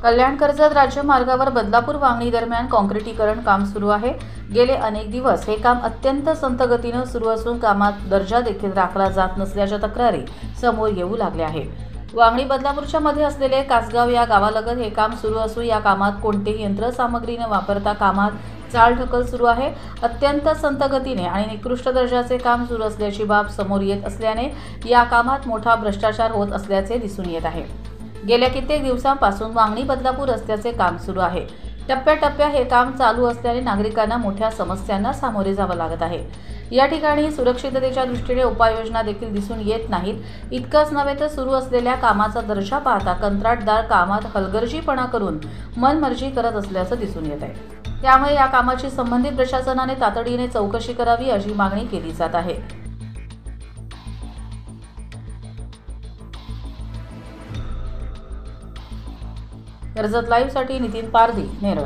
कल्याण कर्जत राज्य मार्गावर बदलापूर वांगणी दरम्यान काँक्रिटीकरण काम सुरू आहे। गेले अनेक दिवस हे काम अत्यंत संथ गतीने सुरू असून कामात दर्जा देखील राखला जात नसल्याच्या तक्रारी समोर येऊ लागल्या आहेत। वांगणी बदलापूरच्या मध्ये असलेले कासगाव या गावालगत हे काम सुरू असून या कामात कोणतेही यंत्रसामग्री न वापरता कामात चालढकल सुरू आहे। अत्यंत संथ गतीने आणि निकृष्ट दर्जाचे काम सुरू असल्याची बाब समोर येत असल्याने या कामात मोठा भ्रष्टाचार होत असल्याचे दिसून येत आहे। गेल्या कित्येक दिवसांपासून वांगणी बदलापूर रस्त्याचे काम सुरू आहे। टप्प्याटप्प्या हे काम चालू असल्याने नागरिकांना मोठ्या समस्यांना सामोरे जावं लागत आहे। या ठिकाणी सुरक्षिततेच्या दृष्टीने उपाययोजना देखील दिसून येत नाहीत। इतकंच नव्हे तर सुरू असलेल्या कामाचा दर्जा पाहता कंत्राटदार कामात हलगर्जीपणा करून मनमर्जी करत असल्याचं दिसून येत आहे। त्यामुळे या कामाची संबंधित प्रशासनाने तातडीने चौकशी करावी अशी मागणी केली जात आहे। कर्जत लाईव्ह साठी नितीन पारधी, नेरळ।